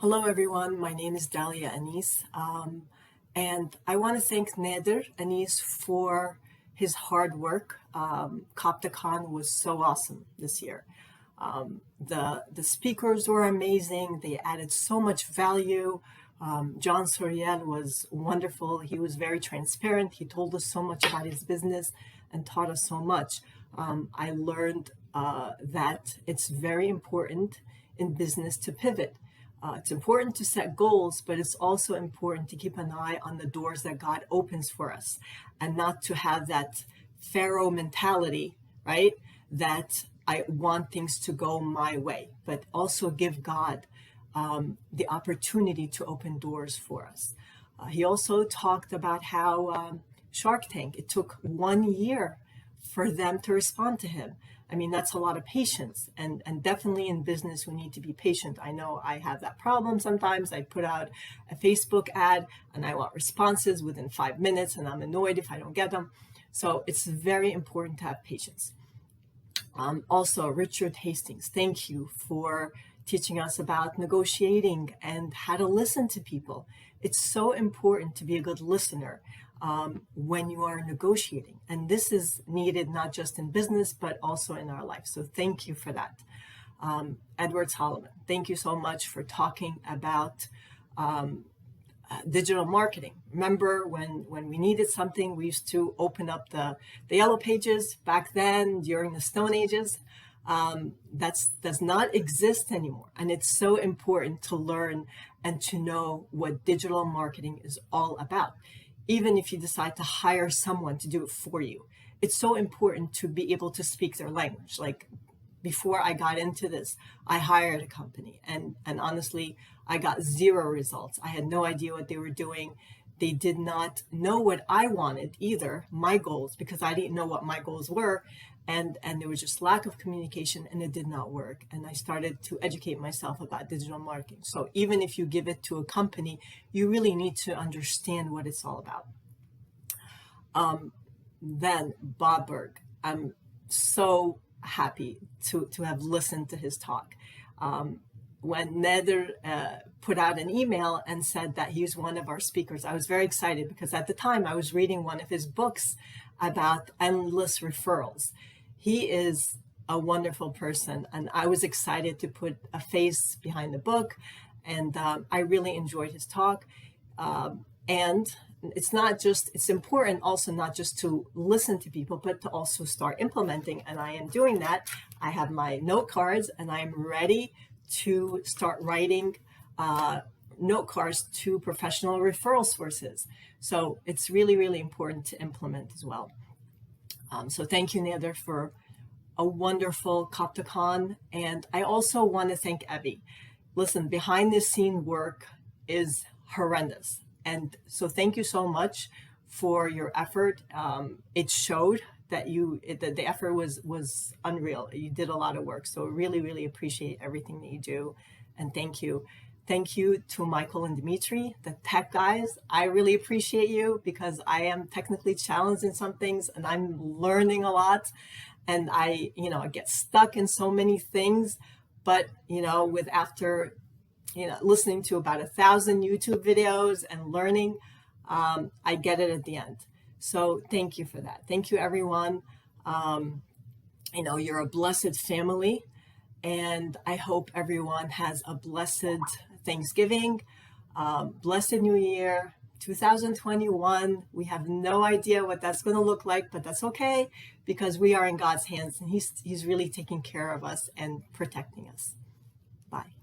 Hello, everyone. My name is Dalia Anise, and I want to thank Nader Anise for his hard work. Coptic-Con was so awesome this year. The speakers were amazing. They added so much value. John Soriel was wonderful. He was very transparent. He told us so much about his business and taught us so much. I learned that it's very important in business to pivot. It's important to set goals, but it's also important to keep an eye on the doors that God opens for us and not to have that Pharaoh mentality, right? That I want things to go my way, but also give God the opportunity to open doors for us. He also talked about how Shark Tank, it took 1 year for them to respond to him. I mean, that's a lot of patience, and definitely in business, we need to be patient. I know I have that problem sometimes. I put out a Facebook ad and I want responses within 5 minutes, and I'm annoyed if I don't get them. So it's very important to have patience. Also, Richard Hastings, thank you for teaching us about negotiating and how to listen to people. It's so important to be a good listener when you are negotiating. And this is needed not just in business, but also in our life. So thank you for that. Edward Solomon, thank you so much for talking about digital marketing. Remember when we needed something, we used to open up the yellow pages back then during the Stone Ages. That does not exist anymore. And it's so important to learn and to know what digital marketing is all about. Even if you decide to hire someone to do it for you, it's so important to be able to speak their language. Like before I got into this, I hired a company and honestly, I got zero results. I had no idea what they were doing. They did not know what I wanted either, my goals, because I didn't know what my goals were. And there was just lack of communication and it did not work. And I started to educate myself about digital marketing. So even if you give it to a company, you really need to understand what it's all about. Then Bob Berg, I'm so happy to have listened to his talk. When Nether put out an email and said that he's one of our speakers, I was very excited because at the time I was reading one of his books about endless referrals. He is a wonderful person, and I was excited to put a face behind the book, and I really enjoyed his talk. And it's important also not just to listen to people, but to also start implementing, and I am doing that. I have my note cards, and I am ready to start writing note cards to professional referral sources. So it's really, really important to implement as well. So thank you, Nader, for a wonderful Coptic-Con. And I also want to thank Evie. Listen, behind the scene work is horrendous. And so thank you so much for your effort. It showed that the effort was unreal. You did a lot of work. So really, really appreciate everything that you do. And thank you. Thank you to Michael and Dimitri, the tech guys. I really appreciate you because I am technically challenged in some things and I'm learning a lot. And I get stuck in so many things. But, after listening to about 1,000 YouTube videos and learning, I get it at the end. So thank you for that. Thank you, everyone. You're a blessed family. And I hope everyone has a blessed Thanksgiving, blessed New Year, 2021. We have no idea what that's going to look like, but that's okay because we are in God's hands and He's really taking care of us and protecting us. Bye.